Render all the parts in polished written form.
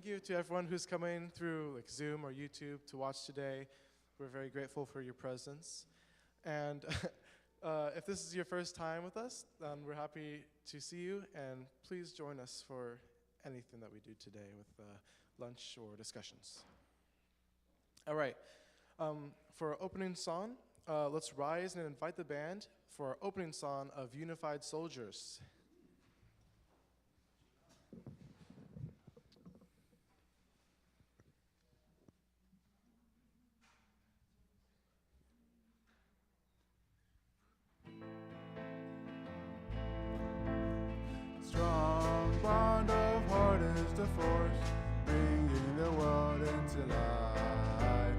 thank you to everyone who's coming through like Zoom or YouTube to watch today. We're very grateful for your presence. And if this is your first time with us, then we're happy to see you. And please join us for anything that we do today with lunch or discussions. All right. For our opening song, let's rise and invite the band for our opening song of Unified Soldiers. Strong bond of heart is the force, bringing the world into life.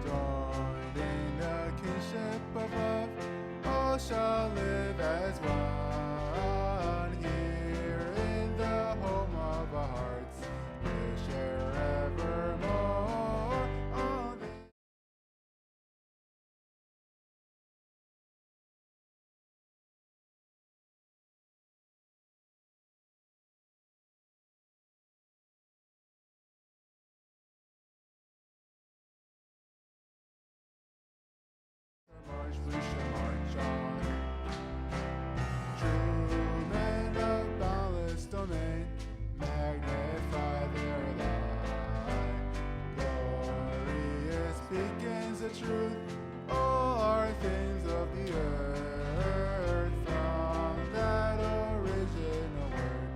Joined in the kinship of love, all shall live as one. Here in the home of our hearts, we'll share evermore. On this march, we shall march on. True men of boundless domain, magnify their light. Glorious beacons of truth, all are things of the earth. From that original word,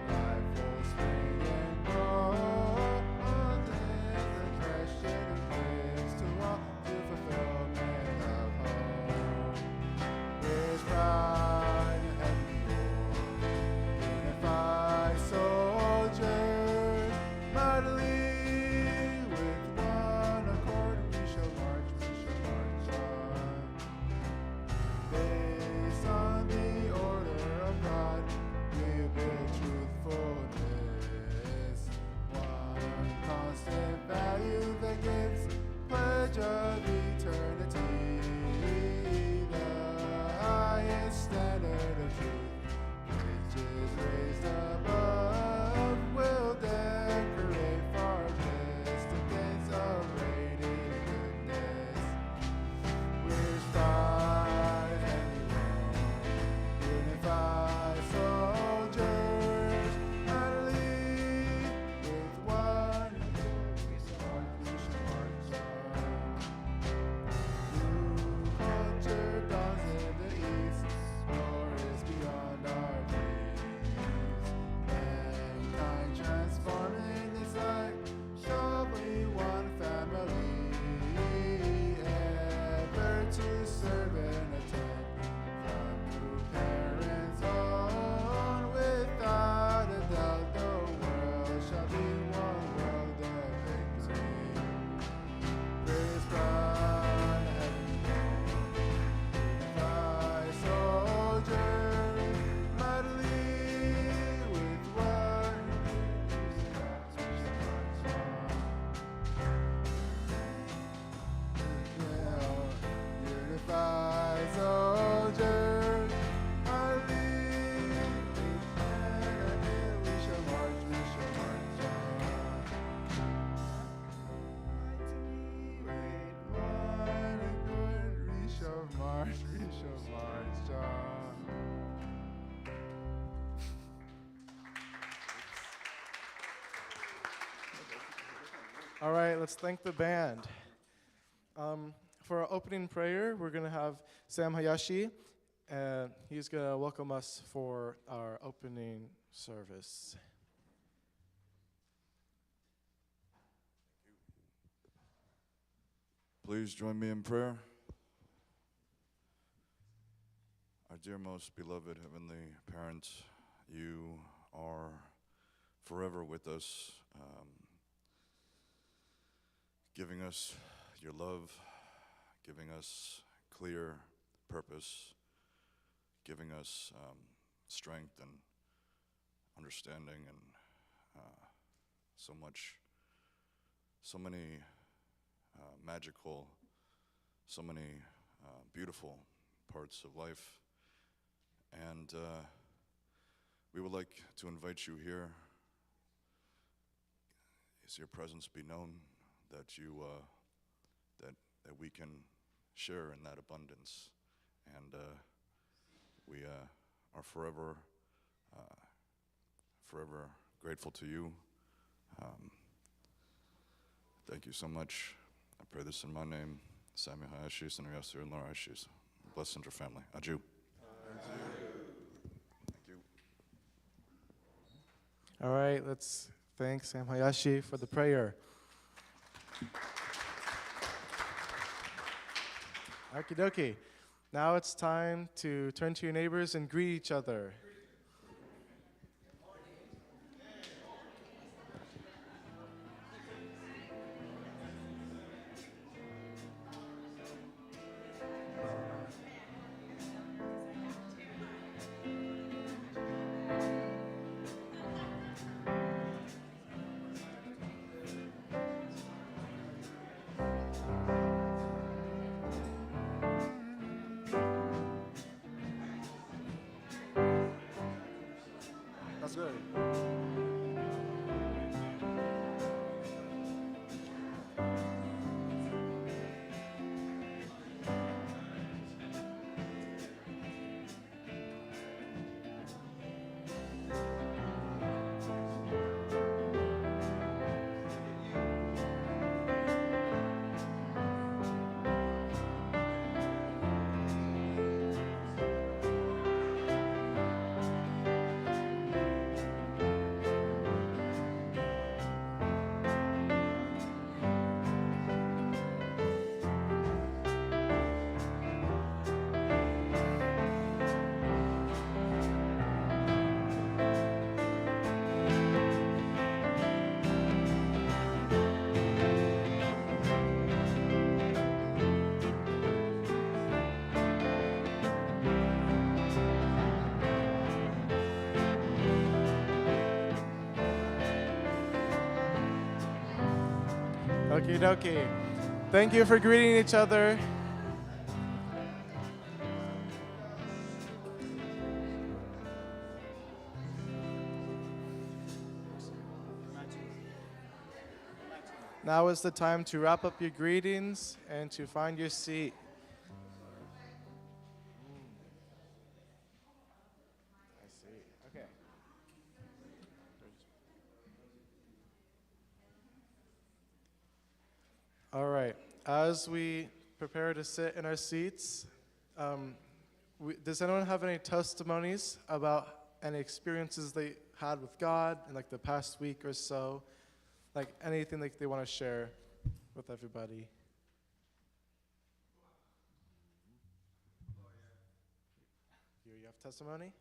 life will spring and grow. On this the Christian gives to all to fulfillment of hope. With pride and glory, unified soldiers, mightily with one accord, we shall march on. Based on the order of God, we build truthfulness. One constant value that gives pledge of eternity. The highest standard of truth, which is raised above, will decorate far distance of radiant goodness. Which pride and glory, unified soldiers, utterly with one accord, we shall march on. New culture dawns in the east, war is beyond our dreams. Mankind transforming its life, shall be one family, ever to serve and attend. From new parents on, without a doubt, the world shall be one world of victory. Praise God, heaven known, unified soldiers, mightily with one unified soldiers, mightily with one, we shall march on. With one accord, we shall march on. All right, let's thank the band. For our opening prayer, we're going to have Sam Hayashi, and he's going to welcome us for our opening service. Please join me in prayer. Our dear most beloved Heavenly Parent, you are forever with us, giving us your love, giving us clear purpose, giving us strength and understanding and so many magical, so many beautiful parts of life. And we would like to invite you here is your presence be known, that you that we can share in that abundance, and we are forever forever grateful to you. Thank you so much. I pray this in my name. Sami Hayashis and Yasir and Laura Hayashis. Bless your family. Adieu. Thank you. All right, let's thank Sam Hayashi for the prayer. Okie dokie. Now it's time to turn to your neighbors and greet each other. That's good. Okie dokie. Thank you for greeting each other. Now is the time to wrap up your greetings and to find your seat. I see. Okay. All right. As we prepare to sit in our seats, does anyone have any testimonies about any experiences they had with God in like the past week or so? Like anything like they want to share with everybody? You have testimony?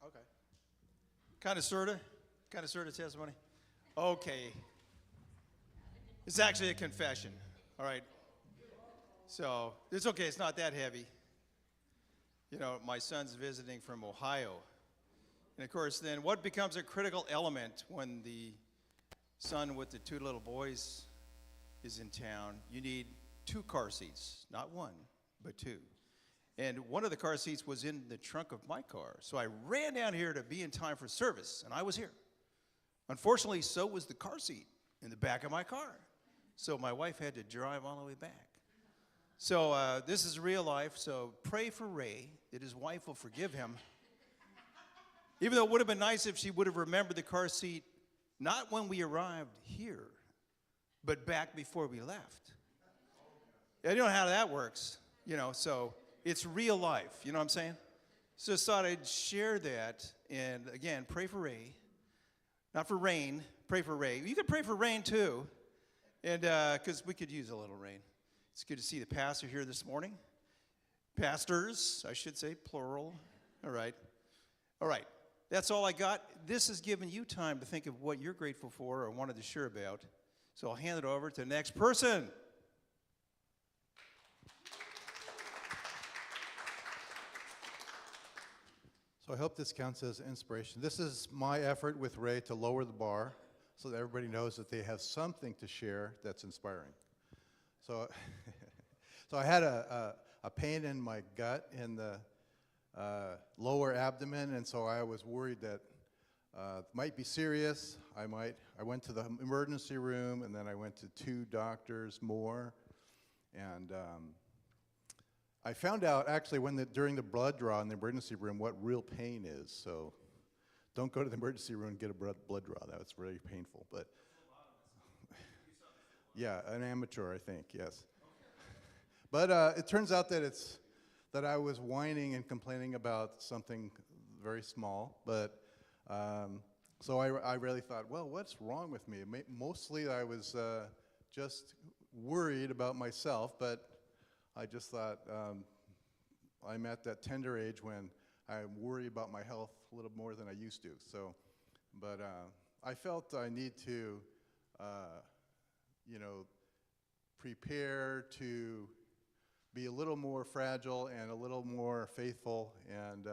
Okay. Kind of, sort of testimony. Okay. It's actually a confession, all right? So, it's okay, it's not that heavy. You know, my son's visiting from Ohio. And of course, then what becomes a critical element when the son with the two little boys is in town? You need 2 car seats, not 1, but 2. And one of the car seats was in the trunk of my car. So I ran down here to be in time for service, and I was here. Unfortunately, so was the car seat in the back of my car. So my wife had to drive all the way back. So this is real life, so pray for Ray that his wife will forgive him. Even though it would have been nice if she would have remembered the car seat, not when we arrived here, but back before we left. I don't know how that works, you know, so it's real life, you know what I'm saying? So I thought I'd share that, and again, pray for Ray. Not for rain, pray for Ray. You can pray for rain too, and because we could use a little rain. It's good to see the pastor here this morning. Pastors, I should say, plural. All right. That's all I got. This has given you time to think of what you're grateful for or wanted to share about. So I'll hand it over to the next person. So I hope this counts as inspiration. This is my effort with Ray to lower the bar so that everybody knows that they have something to share that's inspiring. So, so I had a pain in my gut in the lower abdomen, and so I was worried that might be serious. I went to the emergency room, and then I went to 2 doctors more, and I found out actually during the blood draw in the emergency room what real pain is. So don't go to the emergency room and get a blood draw. That's really painful. But yeah, an amateur, I think. Yes. But it turns out that I was whining and complaining about something very small. But so I really thought, well, what's wrong with me? Mostly I was just worried about myself, but I just thought I'm at that tender age when I worry about my health a little more than I used to. So, but I felt I need to, prepare to be a little more fragile and a little more faithful, and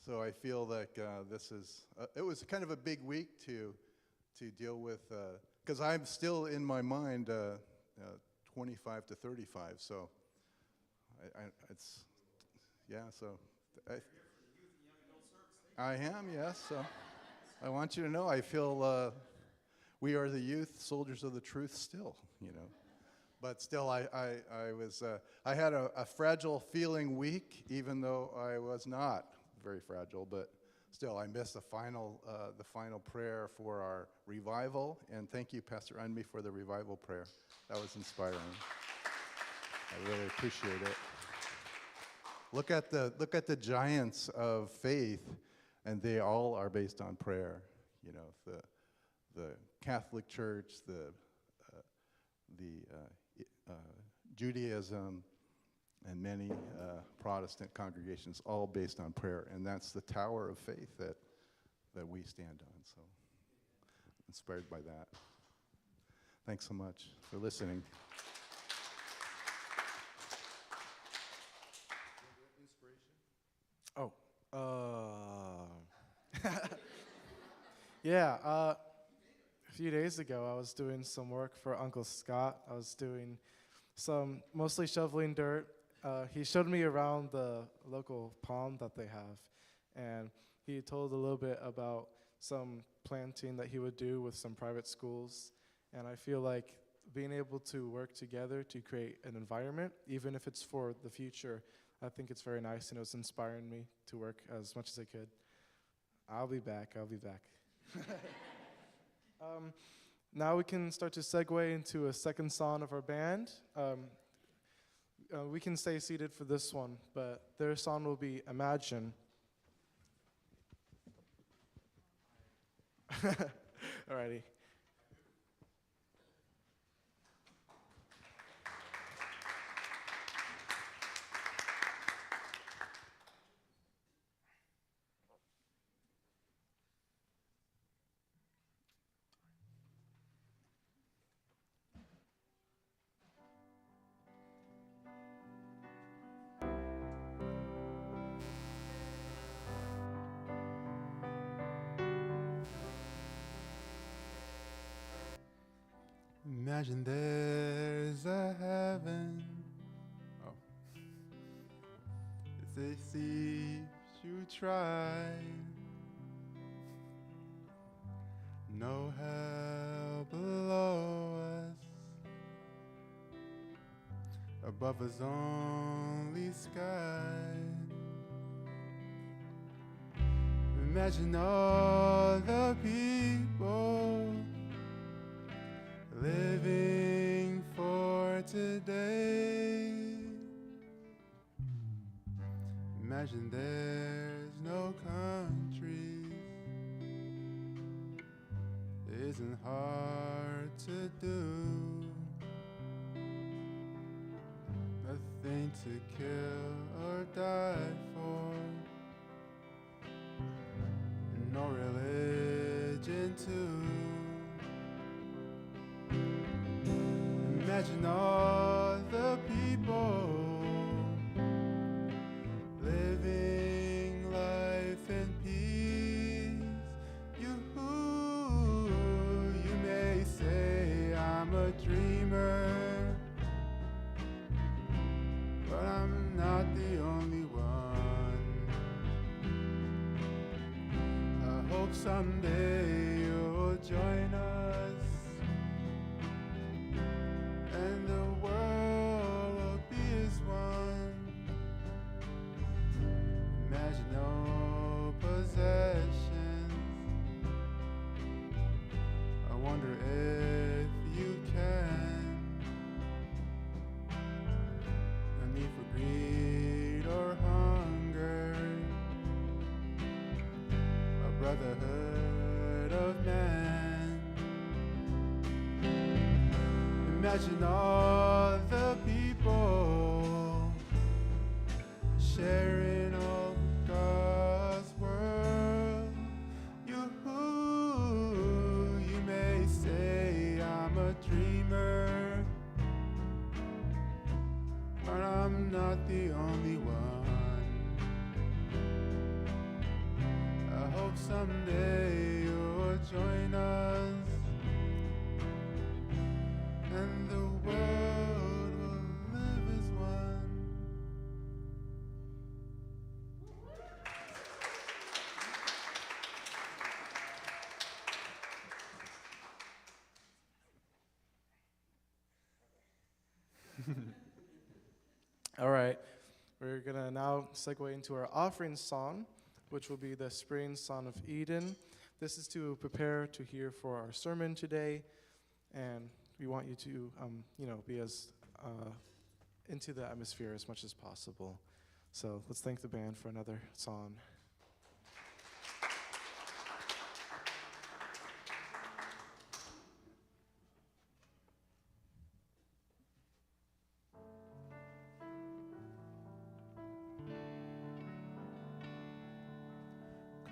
so I feel like it was kind of a big week to deal with, because I'm still in my mind 25 to 35, so I am, yes, so I want you to know I feel we are the youth, soldiers of the truth still, But still, I had a fragile feeling week, even though I was not very fragile. But still, I missed the final prayer for our revival. And thank you, Pastor Unmi, for the revival prayer. That was inspiring. I really appreciate it. Look at the giants of faith, and they all are based on prayer. The Catholic Church, the Judaism, and many Protestant congregations, all based on prayer. And that's the tower of faith that we stand on. So, inspired by that. Thanks so much for listening. Yeah, a few days ago, I was doing some work for Uncle Scott. I was doing mostly shoveling dirt. He showed me around the local pond that they have, and he told a little bit about some planting that he would do with some private schools. And I feel like being able to work together to create an environment, even if it's for the future, I think it's very nice, and it was inspiring me to work as much as I could. I'll be back. Now we can start to segue into a second song of our band. We can stay seated for this one, but their song will be Imagine. Alrighty. Imagine there's a heaven. Oh. It's a thief you try. No hell below us. Above us only sky. Imagine all the people living for today. Imagine there's no countries. It isn't hard to do. Nothing to kill or die for. No religion too. Imagine all the people living life in peace. You may say I'm a dreamer, but I'm not the only one. I hope hope someday you'll join us, and the world will be as one. Imagine no possessions. I wonder if you can. No need for greed or hunger. A brotherhood of man. Imagine all the people sharing all God's world. You may say I'm a dreamer, but I'm not the only one. I hope someday you'll join us, and the world will live as one. All right, we're going to now segue into our offering song, which will be the Spring Song of Eden. This is to prepare to hear for our sermon today, and we want you to, be as into the atmosphere as much as possible. So let's thank the band for another song.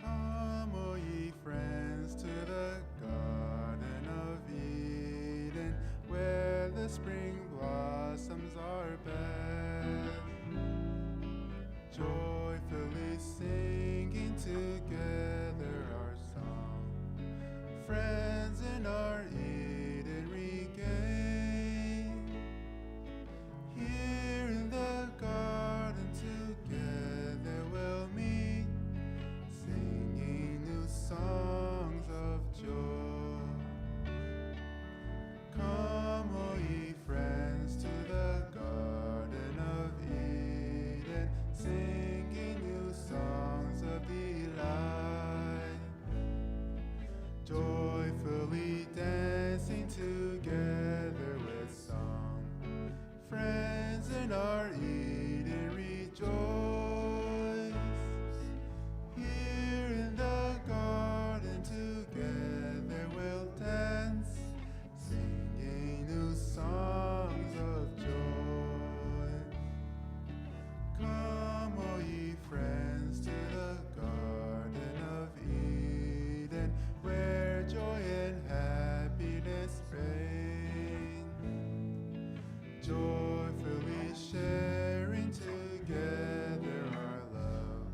Come, O ye friends, to the Garden of Eden, where the spring blossoms are best. Joyfully singing together our song, friends in our Eden regain. Here in the garden together we'll meet, singing new songs of joy. Come, O ye friends, to the Garden of Eden, singing new songs of delight. Joyfully dancing together with song, friends in our Eden rejoice. Here in the garden together we'll dance, singing new songs of joy. Come, O ye friends, to the Garden of Eden, where joy and happiness reign. Joyfully sharing together our love,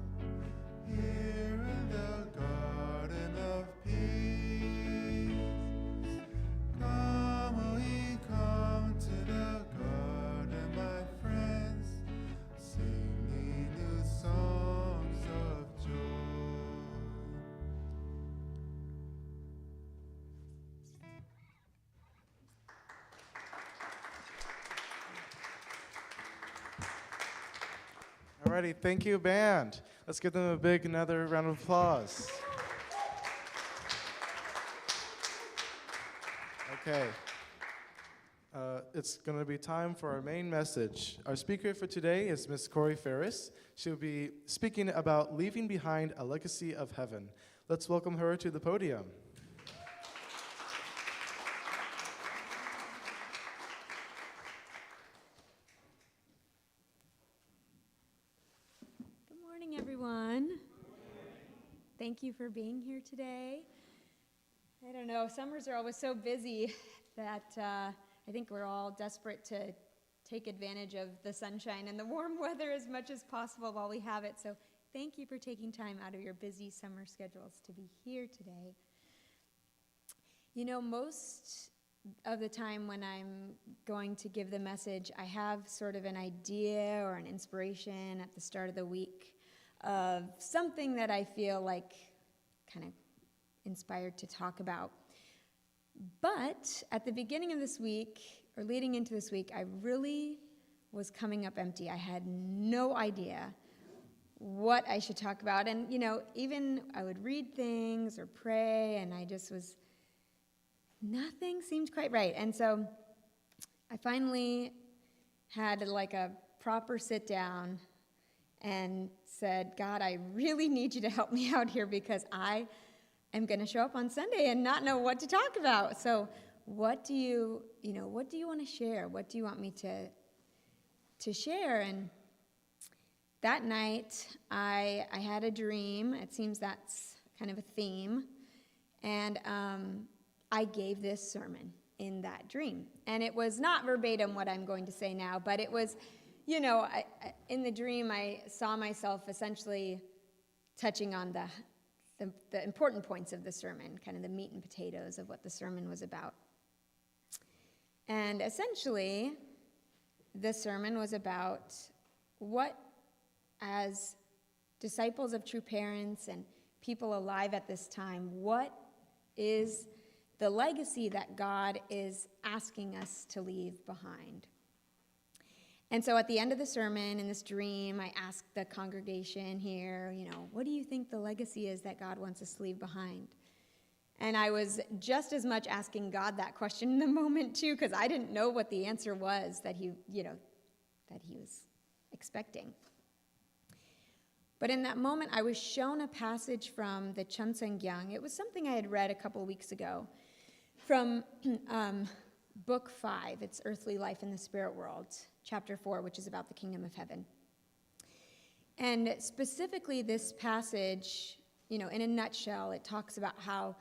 here in the garden of peace. Come, O ye come to the garden, my friends, singing new songs of joy. Alrighty, thank you, band. Let's give them another round of applause. Okay. It's going to be time for our main message. Our speaker for today is Miss Korie Faris. She'll be speaking about leaving behind a legacy of heaven. Let's welcome her to the podium. Good morning, everyone. Thank you for being here today. I don't know, summers are always so busy that I think we're all desperate to take advantage of the sunshine and the warm weather as much as possible while we have it. So thank you for taking time out of your busy summer schedules to be here today. You know, most of the time when I'm going to give the message, I have sort of an idea or an inspiration at the start of the week of something that I feel like kind of inspired to talk about. But at the beginning of this week, or leading into this week, I really was coming up empty. I had no idea what I should talk about. And, even I would read things or pray, and I just was, nothing seemed quite right. And so I finally had like a proper sit down and said, God, I really need you to help me out here because I am going to show up on Sunday and not know what to talk about. So what do you want to share? What do you want me to share? And that night, I had a dream. It seems that's kind of a theme. And I gave this sermon in that dream. And it was not verbatim what I'm going to say now, but it was, in the dream, I saw myself essentially touching on the important points of the sermon, kind of the meat and potatoes of what the sermon was about. And essentially, the sermon was about what, as disciples of true parents and people alive at this time, what is the legacy that God is asking us to leave behind? And so at the end of the sermon, in this dream, I asked the congregation here, what do you think the legacy is that God wants us to leave behind? And I was just as much asking God that question in the moment, too, because I didn't know what the answer was that he was expecting. But in that moment, I was shown a passage from the Chunseongyang. It was something I had read a couple weeks ago from Book 5. It's Earthly Life in the Spirit World, Chapter 4, which is about the kingdom of heaven. And specifically, this passage, in a nutshell, it talks about how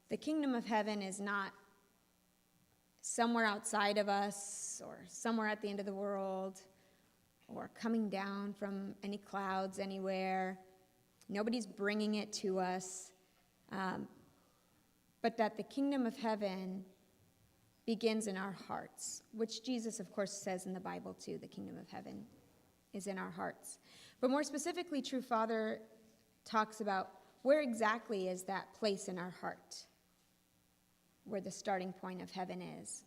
the kingdom of heaven is not somewhere outside of us or somewhere at the end of the world or coming down from any clouds anywhere. Nobody's bringing it to us. But that the kingdom of heaven begins in our hearts, which Jesus, of course, says in the Bible, too. The kingdom of heaven is in our hearts. But more specifically, True Father talks about where exactly is that place in our heart where the starting point of heaven is.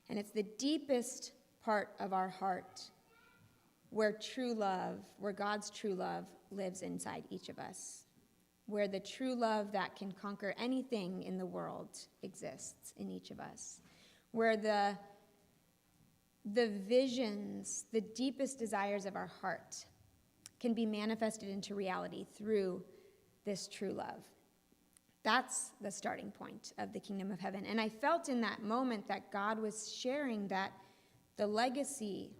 And it's the deepest part of our heart where true love, where God's true love lives inside each of us, where the true love that can conquer anything in the world exists in each of us, where the visions, the deepest desires of our heart can be manifested into reality through this true love. That's the starting point of the kingdom of heaven. And I felt in that moment that God was sharing that the legacy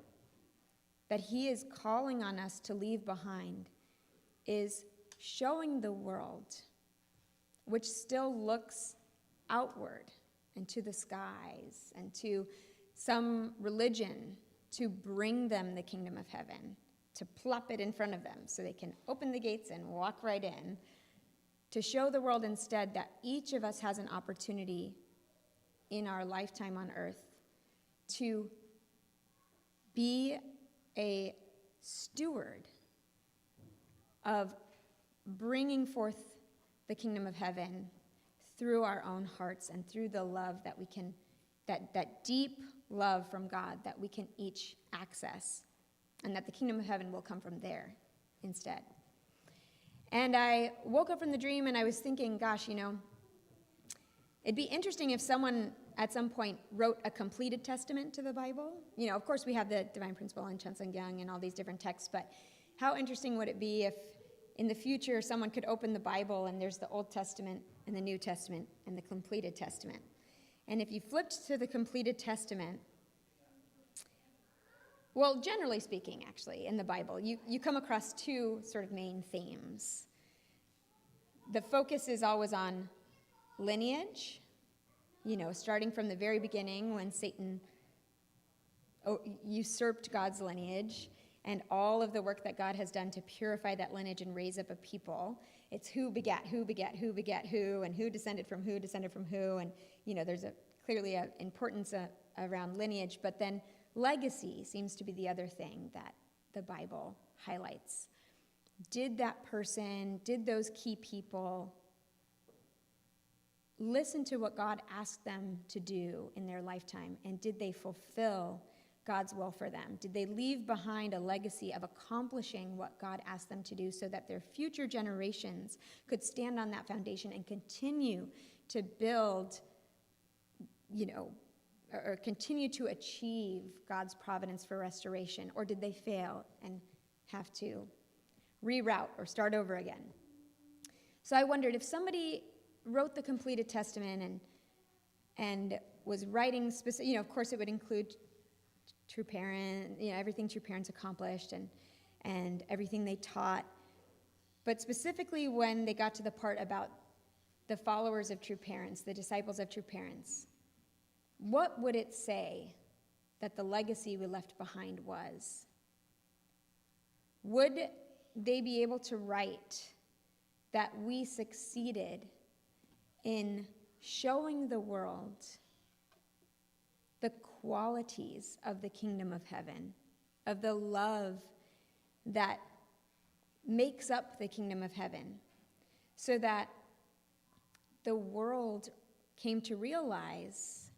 that he is calling on us to leave behind is showing the world, which still looks outward and to the skies and to some religion, to bring them the kingdom of heaven, to plop it in front of them so they can open the gates and walk right in, to show the world instead that each of us has an opportunity in our lifetime on earth to be a steward of bringing forth the kingdom of heaven through our own hearts and through the love that we can, that deep love from God that we can each access, and that the kingdom of heaven will come from there instead. And I woke up from the dream and I was thinking, gosh, it'd be interesting if someone at some point wrote a completed testament to the Bible. Of course we have the Divine Principle and Chunseongyang and all these different texts, but how interesting would it be if in the future someone could open the Bible and there's the Old Testament and the New Testament and the completed testament. And if you flipped to the completed testament, well, generally speaking, actually, in the Bible, you come across two sort of main themes. The focus is always on lineage, starting from the very beginning when Satan usurped God's lineage and all of the work that God has done to purify that lineage and raise up a people. It's who begat who begat who begat who, and who descended from who descended from who, and there's clearly an importance around lineage, but then legacy seems to be the other thing that the Bible highlights. Did those key people listen to what God asked them to do in their lifetime? And did they fulfill God's will for them? Did they leave behind a legacy of accomplishing what God asked them to do so that their future generations could stand on that foundation and continue to build, or continue to achieve God's providence for restoration? Or did they fail and have to reroute or start over again? So I wondered, if somebody wrote the completed testament and was writing specific, of course it would include true parent, everything true parents accomplished and everything they taught. But specifically when they got to the part about the followers of true parents, the disciples of true parents, what would it say that the legacy we left behind was? Would they be able to write that we succeeded in showing the world the qualities of the kingdom of heaven, of the love that makes up the kingdom of heaven, so that the world came to realize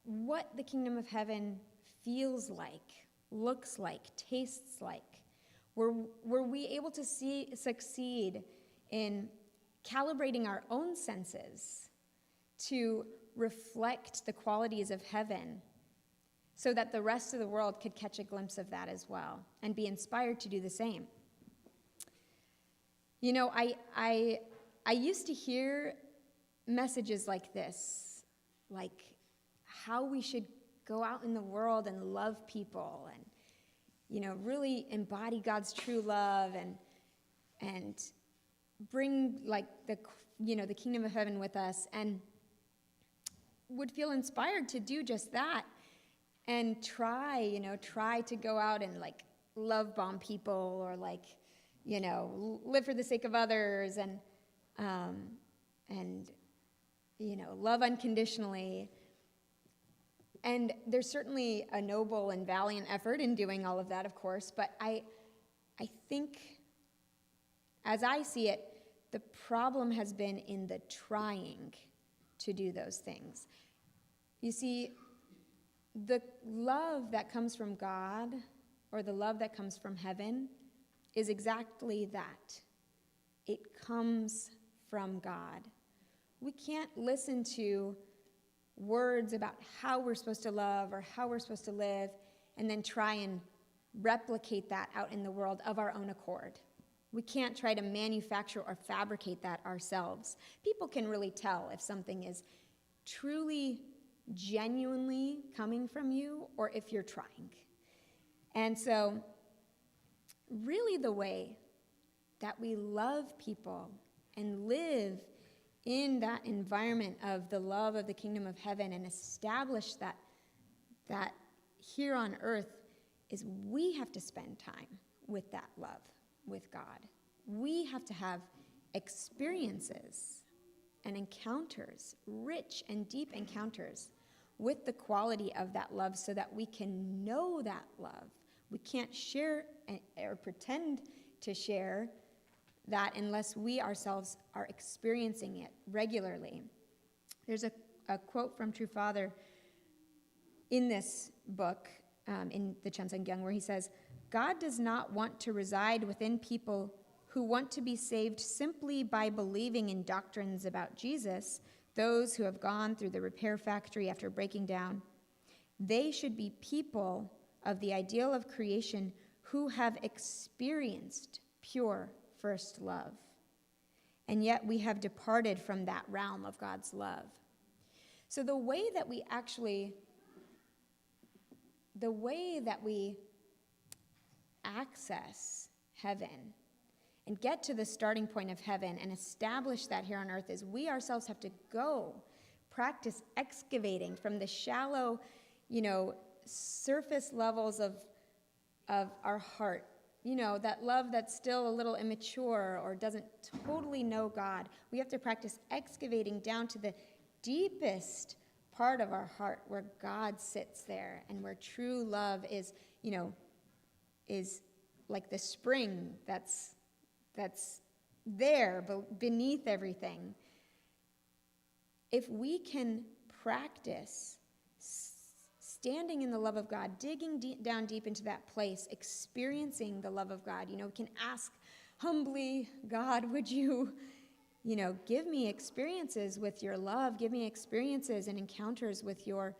what the kingdom of heaven feels like, looks like, tastes like? Were we able to succeed in calibrating our own senses to reflect the qualities of heaven so that the rest of the world could catch a glimpse of that as well and be inspired to do the same? I used to hear messages like this, like how we should go out in the world and love people and, really embody God's true love and bring the kingdom of heaven with us, and would feel inspired to do just that and try to go out and love bomb people or live for the sake of others and love unconditionally. And there's certainly a noble and valiant effort in doing all of that, of course, but I think, as I see it, the problem has been in the trying to do those things. You see, the love that comes from God, or the love that comes from heaven, is exactly that. It comes from God. We can't listen to words about how we're supposed to love or how we're supposed to live and then try and replicate that out in the world of our own accord. We can't try to manufacture or fabricate that ourselves. People can really tell if something is truly, genuinely coming from you or if you're trying. And so, really the way that we love people and live in that environment of the love of the kingdom of heaven and establish that here on earth is we have to spend time with that love, with God. We have to have experiences and encounters, rich and deep encounters with the quality of that love so that we can know that love. We can't share or pretend to share that unless we ourselves are experiencing it regularly. There's a quote from True Father in this book, in the Chunseongyung, where he says, "God does not want to reside within people who want to be saved simply by believing in doctrines about Jesus, those who have gone through the repair factory after breaking down. They should be people of the ideal of creation who have experienced pure first love. And yet we have departed from that realm of God's love." So the way that we access heaven and get to the starting point of heaven and establish that here on earth is we ourselves have to go practice excavating from the shallow, surface levels of our heart. That love that's still a little immature or doesn't totally know God. We have to practice excavating down to the deepest part of our heart where God sits there and where true love is like the spring that's there, beneath everything. If we can practice standing in the love of God, digging down deep into that place, experiencing the love of God, we can ask humbly, God, would you, give me experiences with your love, give me experiences and encounters with your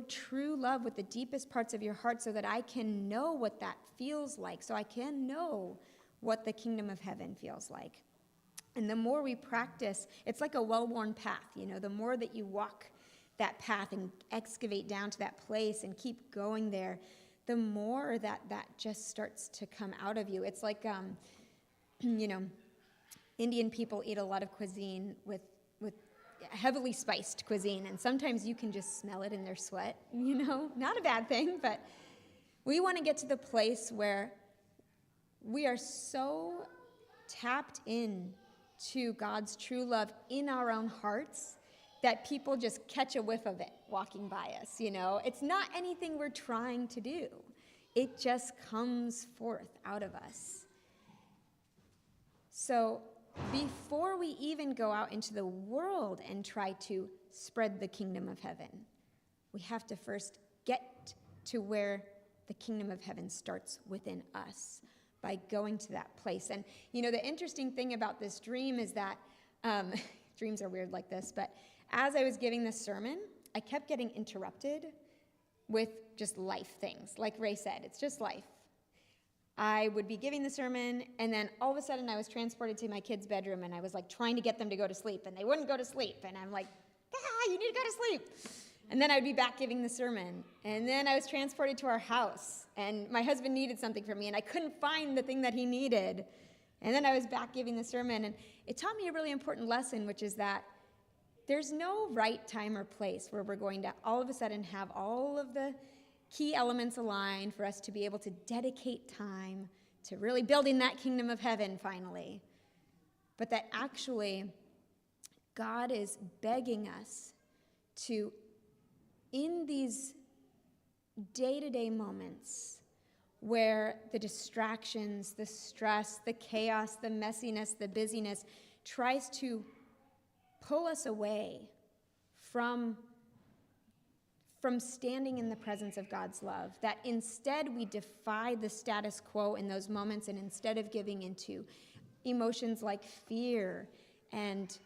true love, with the deepest parts of your heart, so that I can know what that feels like, so I can know what the kingdom of heaven feels like. And the more we practice, it's like a well-worn path, the more that you walk that path and excavate down to that place and keep going there, the more that just starts to come out of you. It's like, Indian people eat a lot of cuisine with heavily spiced cuisine, and sometimes you can just smell it in their sweat, not a bad thing, but we want to get to the place where we are so tapped in to God's true love in our own hearts that people just catch a whiff of it walking by us, It's not anything we're trying to do. It just comes forth out of us. So before we even go out into the world and try to spread the kingdom of heaven, we have to first get to where the kingdom of heaven starts within us, by going to that place. And, the interesting thing about this dream is that, dreams are weird like this, but as I was giving this sermon, I kept getting interrupted with just life things. Like Ray said, it's just life. I would be giving the sermon, and then all of a sudden I was transported to my kids' bedroom, and I was like trying to get them to go to sleep, and they wouldn't go to sleep. And I'm like, you need to go to sleep. And then I would be back giving the sermon. And then I was transported to our house, and my husband needed something from me, and I couldn't find the thing that he needed. And then I was back giving the sermon, and it taught me a really important lesson, which is that there's no right time or place where we're going to all of a sudden have all of the key elements aligned for us to be able to dedicate time to really building that kingdom of heaven finally. But that actually God is begging us to, in these day-to-day moments where the distractions, the stress, the chaos, the messiness, the busyness tries to pull us away from standing in the presence of God's love, that instead we defy the status quo in those moments, and instead of giving into emotions like fear and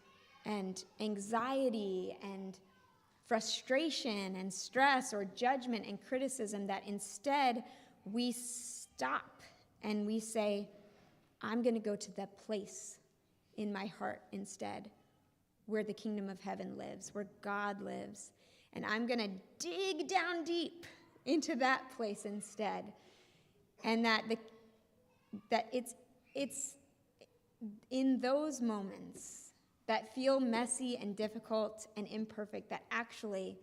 anxiety and frustration and stress or judgment and criticism, that instead we stop and we say, I'm going to go to that place in my heart instead, where the kingdom of heaven lives, where God lives. And I'm going to dig down deep into that place instead. And that it's in those moments that feel messy and difficult and imperfect that actually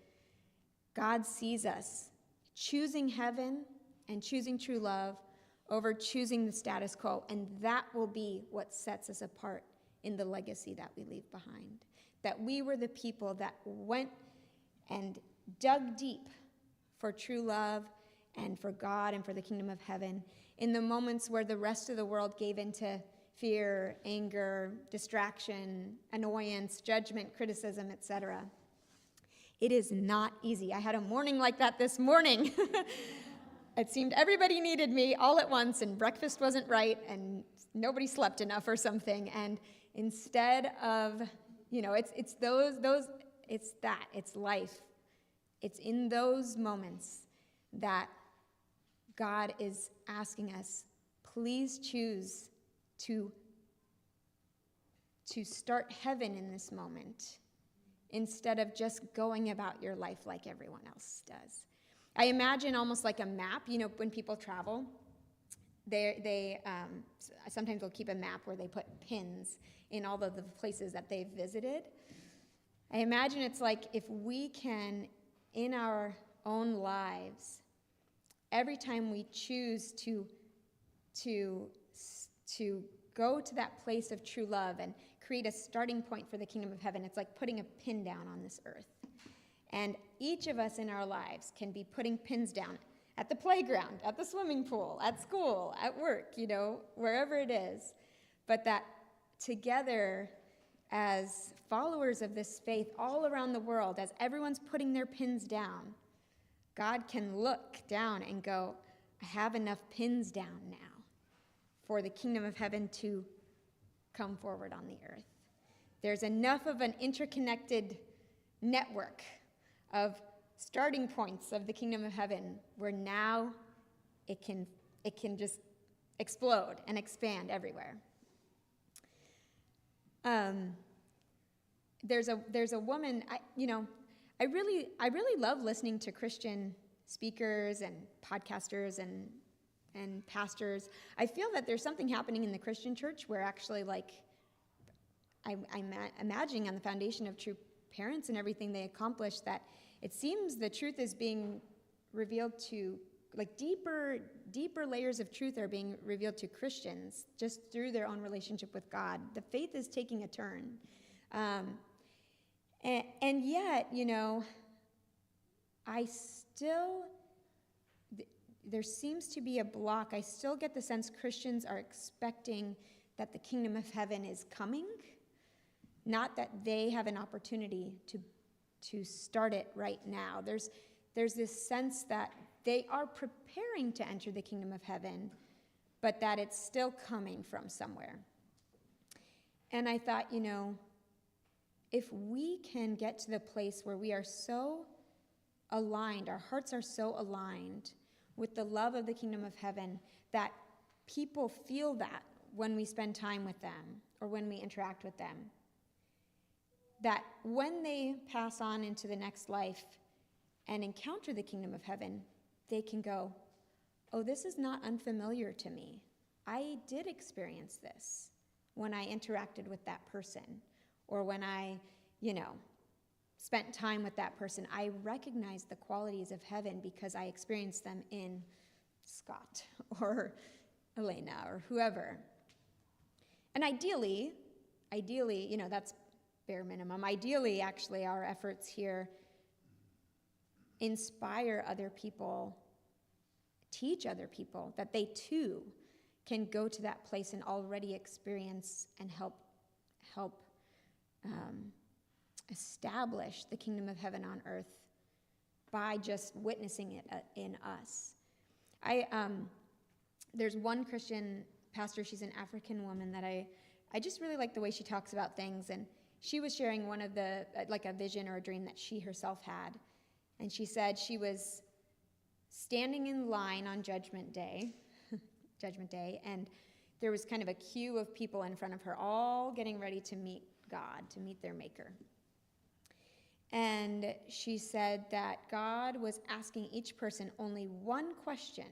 God sees us choosing heaven and choosing true love over choosing the status quo. And that will be what sets us apart in the legacy that we leave behind. That we were the people that went and dug deep for true love and for God and for the kingdom of heaven in the moments where the rest of the world gave into fear, anger, distraction, annoyance, judgment, criticism, etc. It is not easy. I had a morning like that this morning. It seemed everybody needed me all at once, and breakfast wasn't right, and nobody slept enough or something. And instead of, it's life. It's in those moments that God is asking us, please choose to start heaven in this moment instead of just going about your life like everyone else does. I imagine almost like a map, when people travel, they sometimes will keep a map where they put pins in all of the places that they've visited. I imagine it's like if we can, in our own lives, every time we choose to go to that place of true love and create a starting point for the kingdom of heaven, it's like putting a pin down on this earth. And each of us in our lives can be putting pins down. at the playground, at the swimming pool, at school, at work, wherever it is. But that together, as followers of this faith all around the world, as everyone's putting their pins down, God can look down and go, I have enough pins down now for the kingdom of heaven to come forward on the earth. There's enough of an interconnected network of starting points of the kingdom of heaven where now it can just explode and expand everywhere. There's a woman, I really love listening to Christian speakers and podcasters and pastors. I feel that there's something happening in the Christian church where actually, I'm imagining on the foundation of true parents and everything they accomplish, that it seems the truth is being revealed to, deeper layers of truth are being revealed to Christians just through their own relationship with God. The faith is taking a turn. And yet, there seems to be a block. I still get the sense Christians are expecting that the kingdom of heaven is coming, not that they have an opportunity to start it right now. There's this sense that they are preparing to enter the kingdom of heaven, but that it's still coming from somewhere. And I thought, if we can get to the place where we are so aligned, our hearts are so aligned with the love of the kingdom of heaven, that people feel that when we spend time with them or when we interact with them, that when they pass on into the next life and encounter the kingdom of heaven, they can go, oh, this is not unfamiliar to me. I did experience this when I interacted with that person, or when I, spent time with that person. I recognize the qualities of heaven because I experienced them in Scott or Elena or whoever. And ideally, that's bare minimum. Ideally, actually, our efforts here inspire other people, teach other people that they too can go to that place and already experience and help establish the kingdom of heaven on earth by just witnessing it in us. There's one Christian pastor, she's an African woman that I just really like the way she talks about things, and she was sharing one of the, a vision or a dream that she herself had. And she said she was standing in line on Judgment Day, and there was kind of a queue of people in front of her, all getting ready to meet God, to meet their maker. And she said that God was asking each person only one question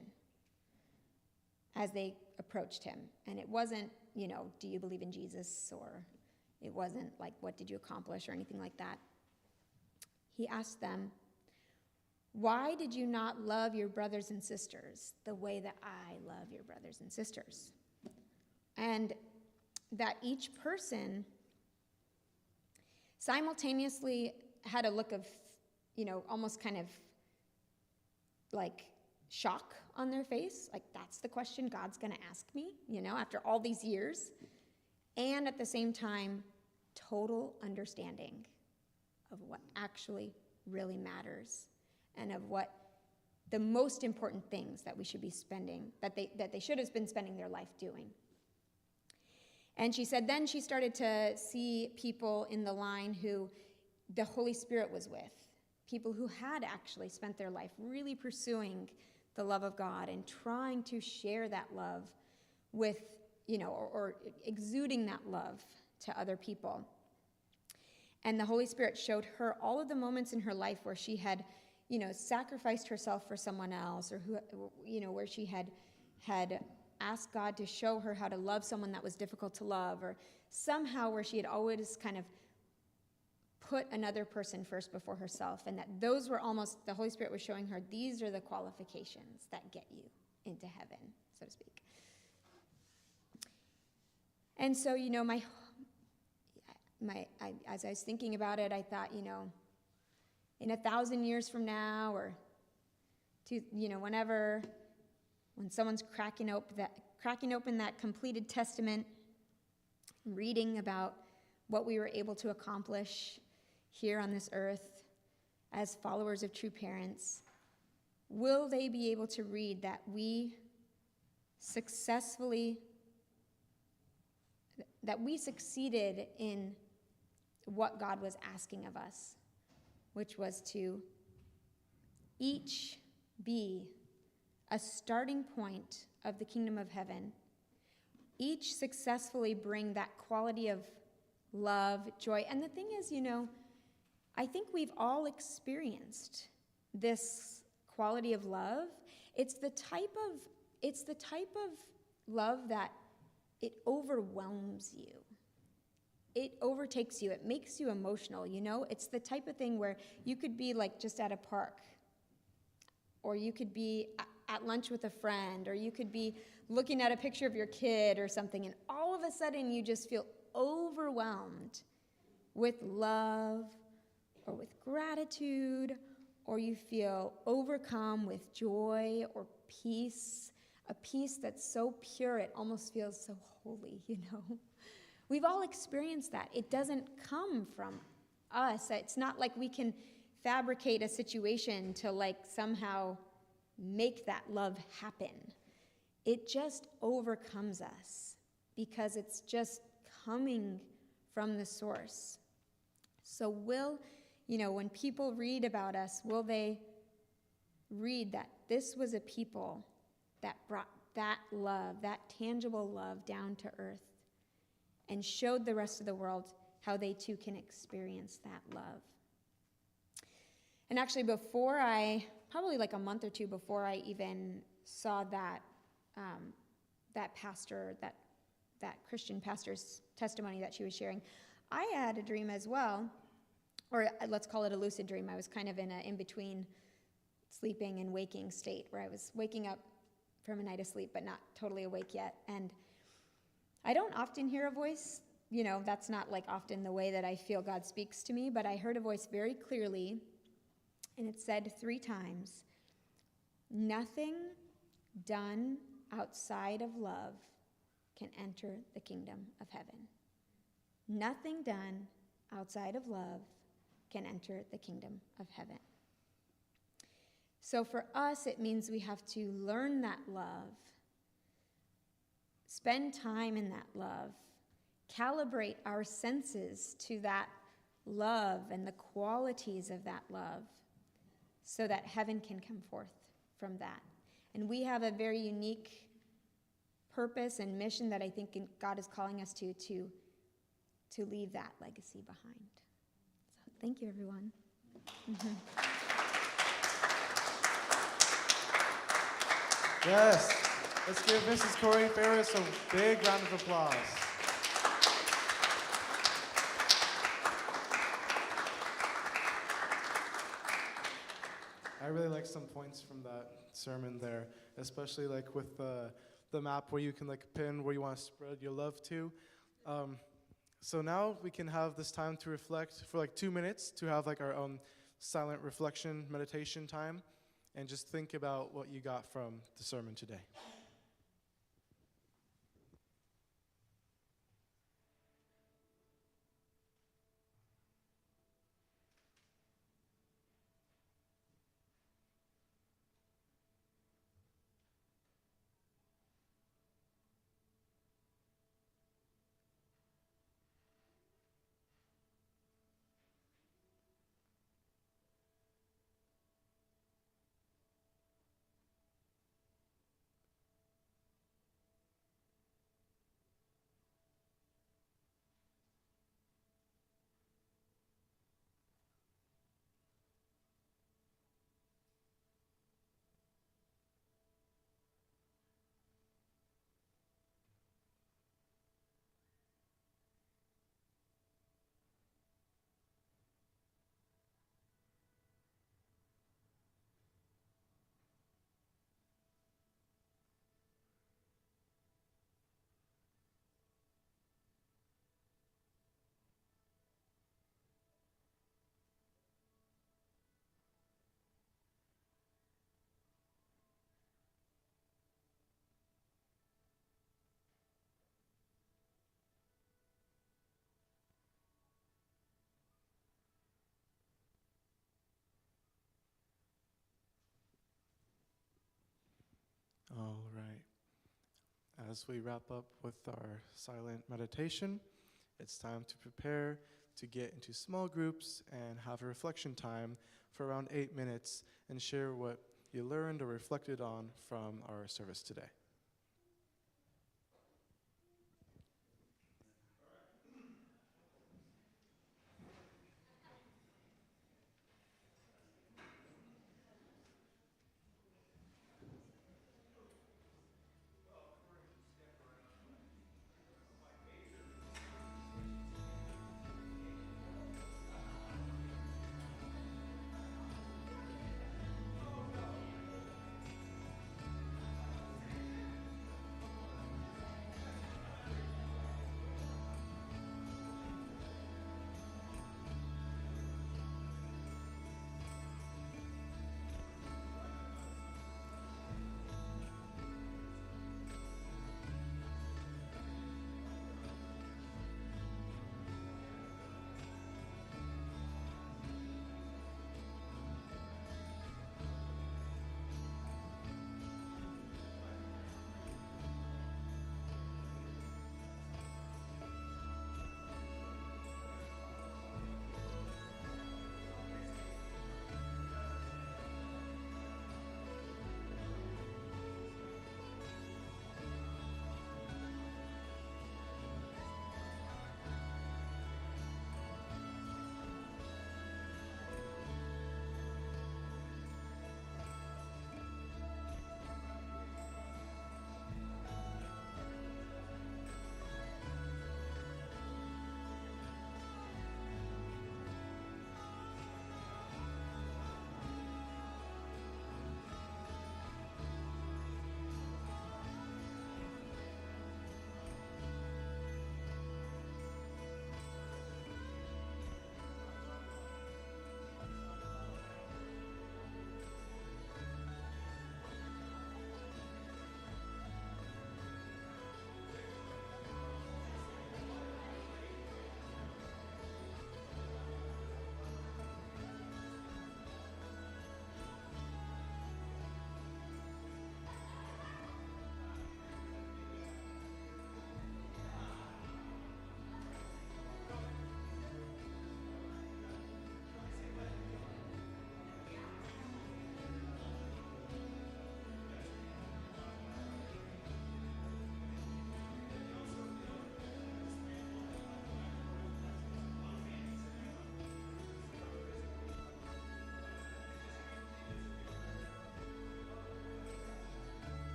as they approached him. And it wasn't, do you believe in Jesus? Or it wasn't what did you accomplish or anything like that. He asked them, why did you not love your brothers and sisters the way that I love your brothers and sisters? And that each person simultaneously had a look of, almost kind of shock on their face. That's the question God's going to ask me, after all these years. And at the same time, total understanding of what actually really matters and of what the most important things that we should be spending, that they should have been spending their life doing. And she said then she started to see people in the line who the Holy Spirit was with, people who had actually spent their life really pursuing the love of God and trying to share that love with, or exuding that love to other people. And the Holy Spirit showed her all of the moments in her life where she had, sacrificed herself for someone else, or where she had asked God to show her how to love someone that was difficult to love, or somehow where she had always kind of put another person first before herself, and that those were almost, the Holy Spirit was showing her, these are the qualifications that get you into heaven, so to speak. And so, as I was thinking about it, I thought, in 1,000 years from now, or when someone's cracking open that completed testament, reading about what we were able to accomplish here on this earth as followers of true parents, will they be able to read that we succeeded in what God was asking of us, which was to each be a starting point of the kingdom of heaven, each successfully bring that quality of love, joy. And the thing is, I think we've all experienced this quality of love. It's the type of love that it overwhelms you. It overtakes you. It makes you emotional, It's the type of thing where you could be like just at a park, or you could be at lunch with a friend, or you could be looking at a picture of your kid or something, and all of a sudden you just feel overwhelmed with love or with gratitude, or you feel overcome with joy or peace, a peace that's so pure it almost feels so holy, We've all experienced that. It doesn't come from us. It's not like we can fabricate a situation to somehow make that love happen. It just overcomes us because it's just coming from the source. So when people read about us, will they read that this was a people that brought that love, that tangible love down to earth and showed the rest of the world how they too can experience that love? And actually probably like a month or two before I even saw that pastor, that Christian pastor's testimony that she was sharing, I had a dream as well, or let's call it a lucid dream. I was kind of in an in-between sleeping and waking state where I was waking up from a night of sleep but not totally awake yet. And I don't often hear a voice, that's not often the way that I feel God speaks to me, but I heard a voice very clearly, and it said 3 times, "Nothing done outside of love can enter the kingdom of heaven." Nothing done outside of love can enter the kingdom of heaven. So for us, it means we have to learn that love, spend time in that love, calibrate our senses to that love and the qualities of that love so that heaven can come forth from that. And we have a very unique purpose and mission that I think God is calling us to leave that legacy behind. So thank you, everyone. Yes. Let's give Mrs. Korie Faris a big round of applause. I really like some points from that sermon there, especially with the map where you can pin where you want to spread your love to. So now we can have this time to reflect for 2 minutes, to have our own silent reflection meditation time, and just think about what you got from the sermon today. as we wrap up with our silent meditation, it's time to prepare to get into small groups and have a reflection time for around 8 minutes and share what you learned or reflected on from our service today.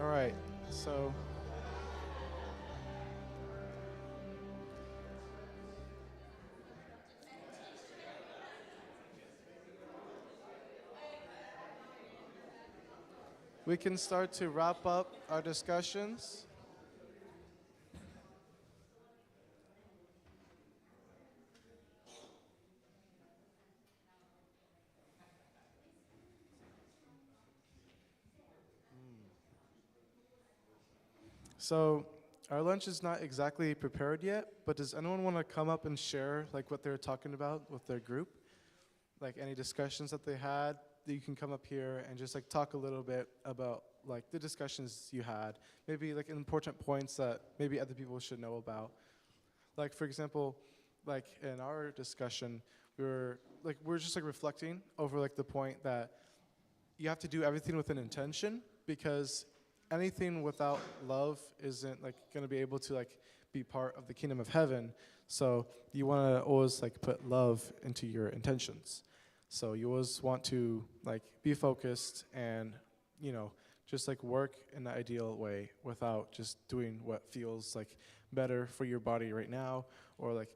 All right, so we can start to wrap up our discussions. So our lunch is not exactly prepared yet, but does anyone want to come up and share like what they're talking about with their group? Like any discussions that they had, that you can come up here and just like talk a little bit about like the discussions you had. Maybe like important points that maybe other people should know about. Like for example, like in our discussion, we're just like reflecting over like the point that you have to do everything with an intention, because anything without love isn't like going to be able to like be part of the kingdom of heaven. So you want to always like put love into your intentions. So you always want to like be focused and, you know, just like work in the ideal way without just doing what feels like better for your body right now, or like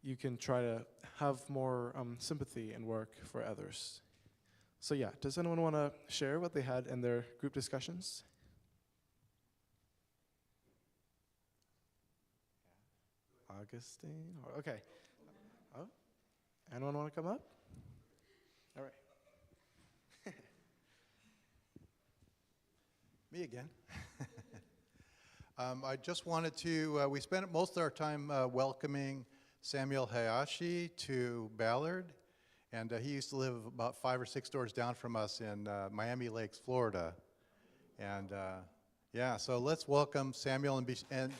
you can try to have more sympathy and work for others. So yeah, does anyone want to share what they had in their group discussions? Augustine? Okay. Oh, anyone want to come up? All right. Me again. I just wanted to, we spent most of our time welcoming Samuel Hayashi to Ballard, and he used to live about 5 or 6 doors down from us in Miami Lakes, Florida. And yeah, so let's welcome Samuel and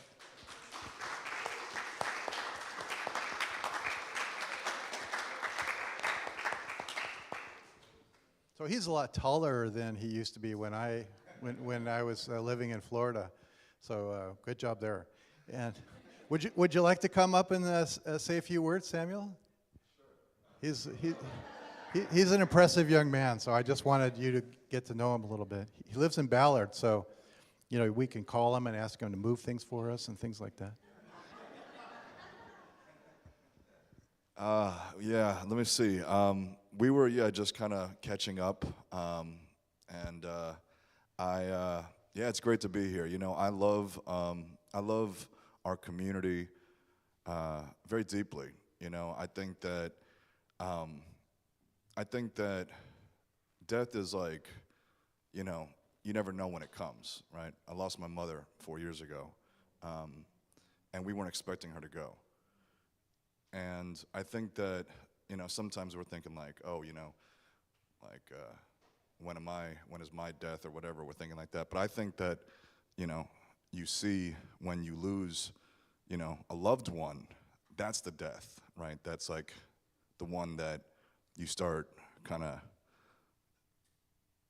so he's a lot taller than he used to be when I was living in Florida. So good job there. And would you like to come up and say a few words, Samuel? Sure. He's an impressive young man, so I just wanted you to get to know him a little bit. He lives in Ballard, so you know we can call him and ask him to move things for us and things like that. Yeah, let me see. We were, just kind of catching up, and it's great to be here. You know, I love our community very deeply. You know, I think that death is like, you know, you never know when it comes, right? I lost my mother 4 years ago, and we weren't expecting her to go. And I think that, you know, sometimes we're thinking like, oh, you know, like, when is my death or whatever, we're thinking like that. But I think that, you know, you see when you lose, you know, a loved one, that's the death, right? That's like the one that you start kind of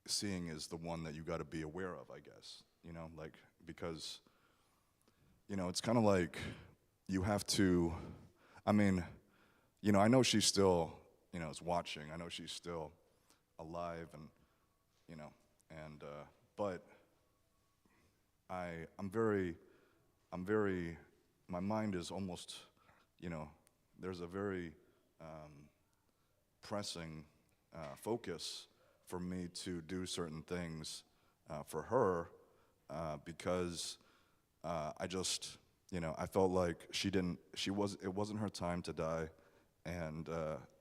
seeing is the one that you got to be aware of, I guess, you know, like, because, you know, it's kind of like you have to, I mean, you know, I know she's still, you know, is watching. I know she's still alive, and, you know, and, but I'm very, my mind is almost, you know, there's a very pressing focus for me to do certain things for her because I just, you know, I felt like it wasn't her time to die, and,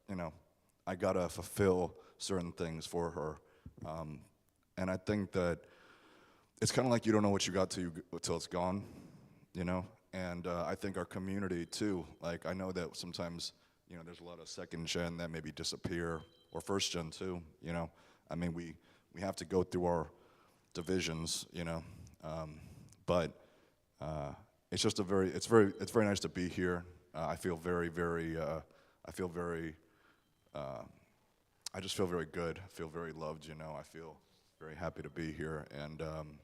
you know, I gotta fulfill certain things for her. And I think that it's kind of like you don't know what you got till it's gone, you know? And I think our community too, like I know that sometimes, you know, there's a lot of second gen that maybe disappear, or first gen too, you know? I mean, we have to go through our divisions, you know? But it's just it's very nice to be here. I feel very, I just feel very good. I feel very loved, you know? I feel very happy to be here. And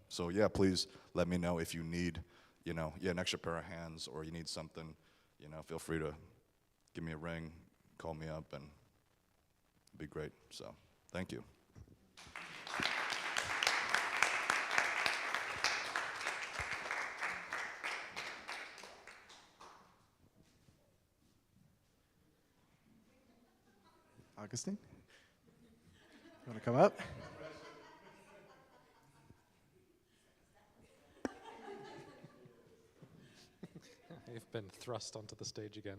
so, yeah, please let me know if you need, you know, an extra pair of hands, or you need something, you know, feel free to give me a ring, call me up, and it'd be great. So, thank you. Augustine, you want to come up? I've been thrust onto the stage again.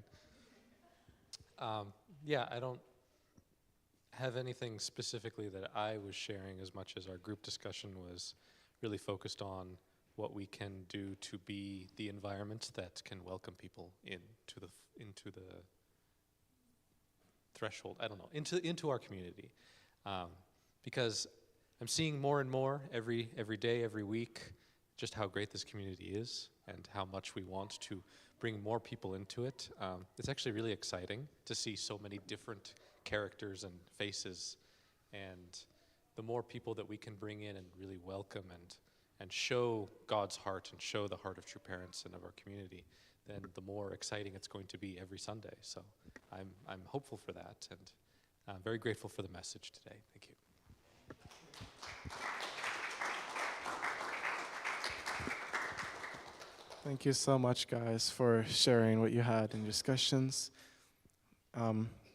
Yeah, I don't have anything specifically that I was sharing as much as our group discussion was really focused on what we can do to be the environment that can welcome people into the threshold. I don't know, into our community, because I'm seeing more and more every day, every week, just how great this community is and how much we want to bring more people into it. It's actually really exciting to see so many different characters and faces, and the more people that we can bring in and really welcome and show God's heart and show the heart of true parents and of our community, then the more exciting it's going to be every Sunday. So I'm hopeful for that, and I'm very grateful for the message today. Thank you. Thank you so much, guys, for sharing what you had in discussions.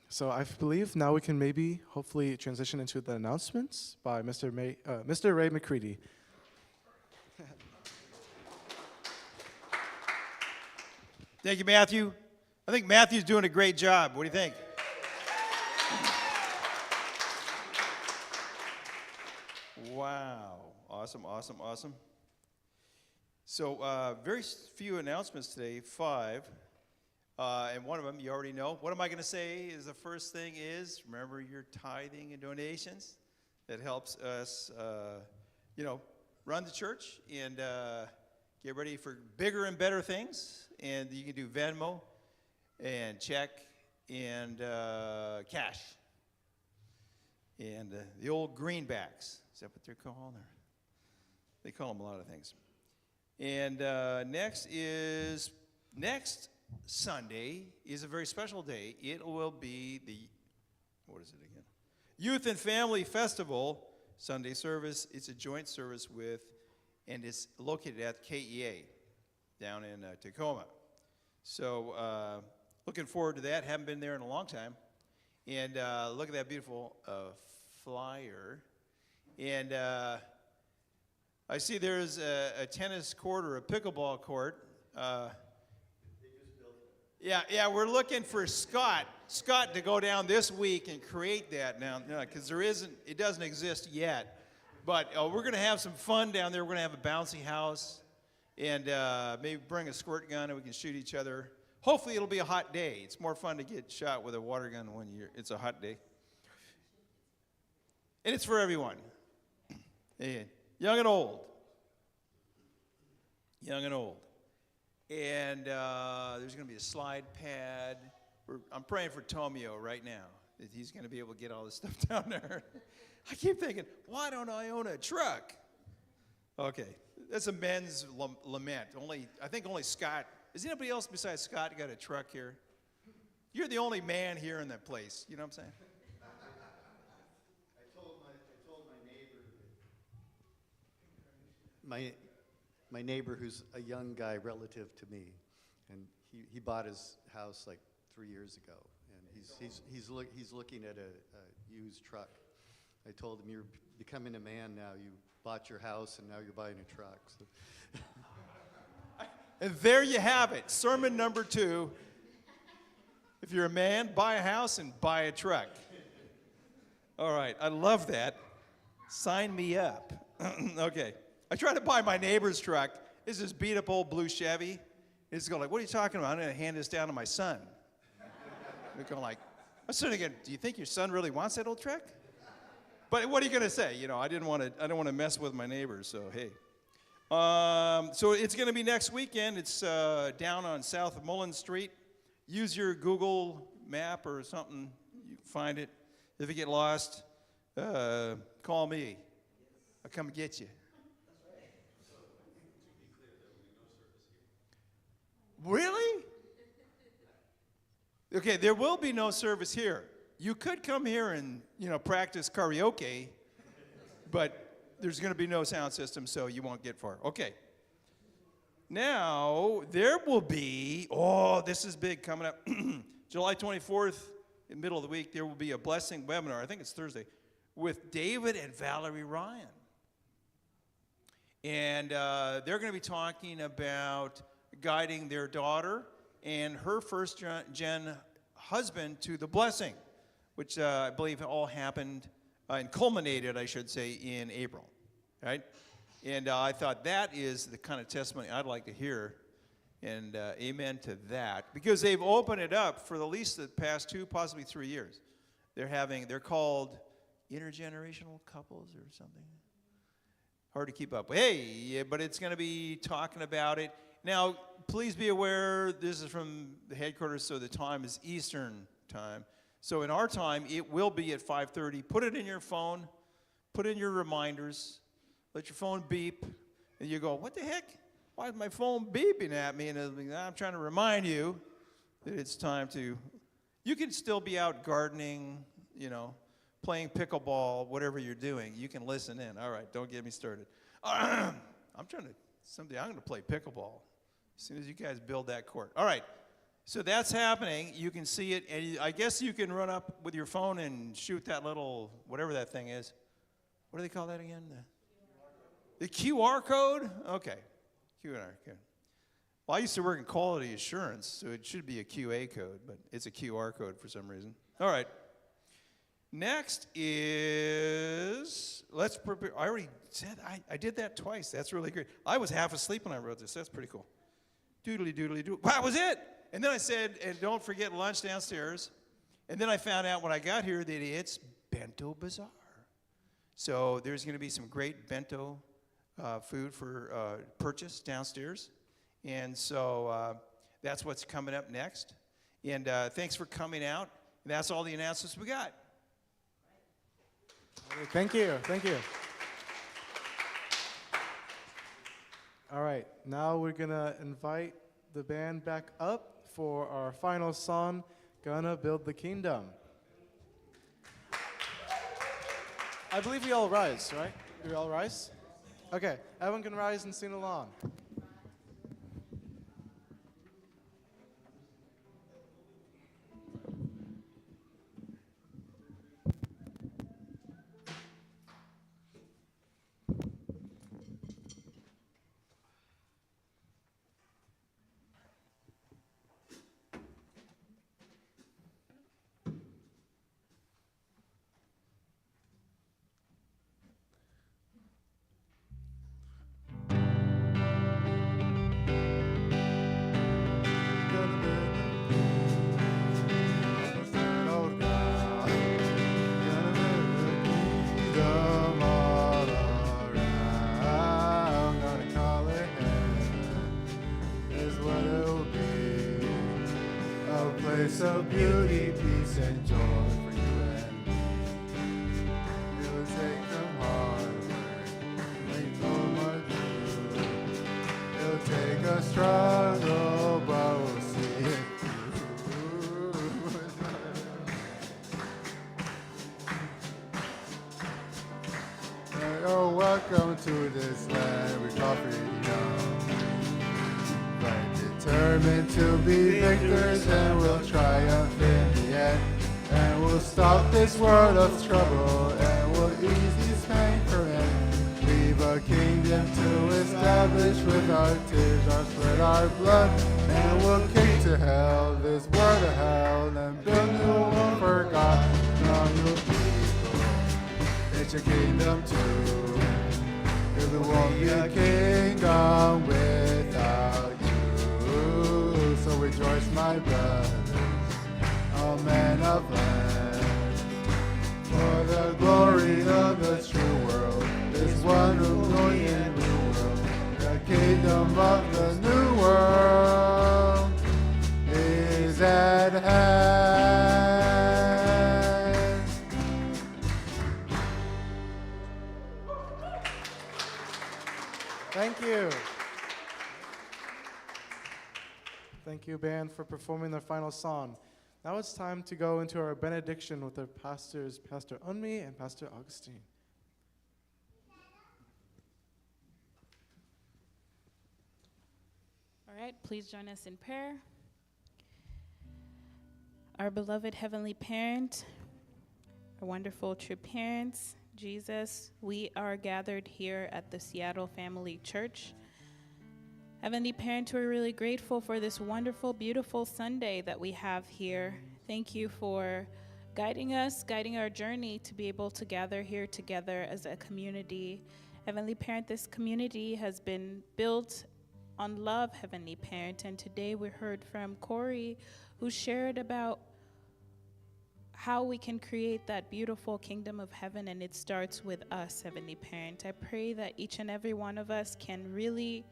So I believe now we can hopefully transition into the announcements by Mr. Ray McCready. Thank you, Matthew. I think Matthew's doing a great job. What do you think? Wow. Awesome, awesome, awesome. So very few announcements today, 5. And one of them you already know. What am I going to say is the first thing is, remember your tithing and donations. That helps us, run the church and get ready for bigger and better things. And you can do Venmo and check and cash. And the old greenbacks. Is that what they're called? They call them a lot of things. And next Sunday is a very special day. It will be the, Youth and Family Festival Sunday service. It's a joint service and it's located at KEA down in Tacoma. So looking forward to that. Haven't been there in a long time. And look at that beautiful flyer. And I see there's a tennis court or a pickleball court. Yeah, we're looking for Scott to go down this week and create that now, because it doesn't exist yet. But we're going to have some fun down there. We're going to have a bouncy house and maybe bring a squirt gun and we can shoot each other. Hopefully it'll be a hot day. It's more fun to get shot with a water gun when it's a hot day. And it's for everyone. Young and old. Young and old. And there's going to be a slide pad. I'm praying for Tomio right now, that he's going to be able to get all this stuff down there. I keep thinking, why don't I own a truck? Okay, that's a men's lament. I think only Scott. Is anybody else besides Scott got a truck here? You're the only man here in that place. You know what I'm saying? I told my neighbor, my neighbor who's a young guy relative to me, and he bought his house like 3 years ago, and he's looking at a used truck. I told him, you're becoming a man now. You bought your house and now you're buying a truck. So. And there you have it. Sermon number 2. If you're a man, buy a house and buy a truck. All right, I love that. Sign me up. Okay. I tried to buy my neighbor's truck. It's this beat up old blue Chevy. It's going like, what are you talking about? I'm going to hand this down to my son. They're going like, I'm sitting again, do you think your son really wants that old truck? But what are you going to say? I don't want to mess with my neighbors, so hey. So it's going to be next weekend. It's down on South Mullen Street. Use your Google map or something. You find it. If you get lost, call me. I'll come get you. Really? Okay, there will be no service here. You could come here and, practice karaoke, but there's going to be no sound system, so you won't get far. Okay. Now, there will be, this is big coming up. July 24th in the middle of the week, there will be a blessing webinar, I think it's Thursday, with David and Valerie Ryan. And they're going to be talking about guiding their daughter and her first-gen husband to the blessing, which I believe all happened and culminated, I should say, in April, right? And I thought that is the kind of testimony I'd like to hear, and amen to that, because they've opened it up for at least the past 2, possibly 3 years. They're called intergenerational couples or something. Hard to keep up. Hey, yeah, but it's going to be talking about it. Now, please be aware, this is from the headquarters, so the time is Eastern time. So in our time, it will be at 5:30. Put it in your phone. Put in your reminders. Let your phone beep. And you go, what the heck? Why is my phone beeping at me? And I'm trying to remind you that it's time to... You can still be out gardening, playing pickleball, whatever you're doing. You can listen in. All right, don't get me started. Someday I'm going to play pickleball as soon as you guys build that court. All right, so that's happening. You can see it, and I guess you can run up with your phone and shoot that little, whatever that thing is. What do they call that again? The QR code? Okay, QR code. Well, I used to work in quality assurance, so it should be a QA code, but it's a QR code for some reason. All right. Next is, let's prepare. I already said I did that twice. That's really great. I was half asleep when I wrote this. That's pretty cool. Doodly doodly doo. That was it. And then I said, and don't forget lunch downstairs. And then I found out when I got here that it's Bento Bazaar. So there's going to be some great bento food for purchase downstairs. And so that's what's coming up next. And thanks for coming out. And that's all the announcements we got. Thank you. Thank you. All right, now we're going to invite the band back up for our final song, Gonna Build the Kingdom. I believe we all rise, right? Do we all rise? Okay, everyone can rise and sing along. Of beauty, peace, and joy for you and me. It'll take some hard work, make so much good. It'll take a struggle, but we'll see it through. Oh, welcome to this land we call freedom. Determined to be victors, and we'll triumph in the end. And we'll stop this world of trouble, and we'll ease this pain for end. Leave a kingdom to establish with our tears, our sweat, our blood. And we'll kick to hell this world of hell, and build new one for God. Now you'll people, it's your kingdom too. It won't be a kingdom without you. So rejoice, my brothers, all men of land. For the glory of the true world is one million new world. The kingdom of the new world is at hand. Thank you. Thank you, band, for performing their final song. Now it's time to go into our benediction with our pastors, Pastor Unmi and Pastor Augustine. All right, please join us in prayer. our beloved Heavenly Parent, our wonderful true parents, Jesus, we are gathered here at the Seattle Family Church. Heavenly Parent, we're really grateful for this wonderful, beautiful Sunday that we have here. Thank you for guiding us, guiding our journey to be able to gather here together as a community. Heavenly Parent, this community has been built on love, Heavenly Parent, and today we heard from Korie, who shared about how we can create that beautiful kingdom of heaven, and it starts with us, Heavenly Parent. I pray that each and every one of us can really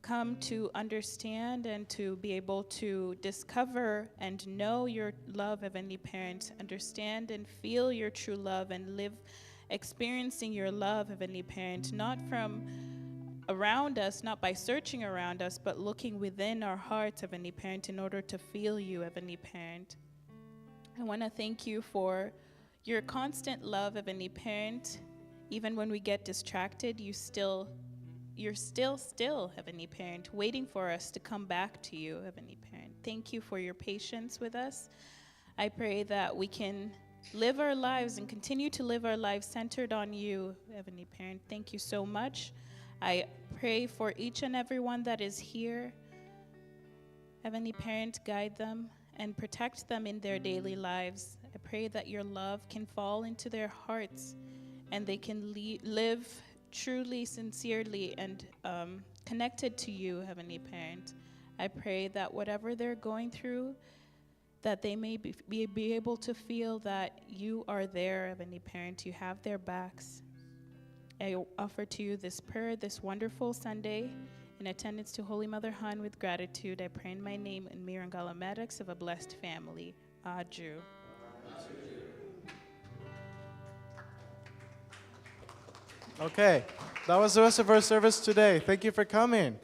come to understand and to be able to discover and know your love, Heavenly Parent, understand and feel your true love and live experiencing your love, Heavenly Parent, not from around us, not by searching around us, but looking within our hearts, Heavenly Parent, in order to feel you, Heavenly Parent. I want to thank you for your constant love, Heavenly Parent. Even when we get distracted, you're still, Heavenly Parent, waiting for us to come back to you, Heavenly Parent. Thank you for your patience with us. I pray that we can live our lives and continue to live our lives centered on you, Heavenly Parent. Thank you so much. I pray for each and every one that is here. Heavenly Parent, guide them and protect them in their daily lives. I pray that your love can fall into their hearts and they can live truly, sincerely, and connected to you, Heavenly Parent. I pray that whatever they're going through, that they may be able to feel that you are there, Heavenly Parent. You have their backs. I offer to you this prayer this wonderful Sunday in attendance to Holy Mother Han with gratitude. I pray in my name in Mirangala Maddox of a blessed family. Aju. Okay, that was the rest of our service today. Thank you for coming.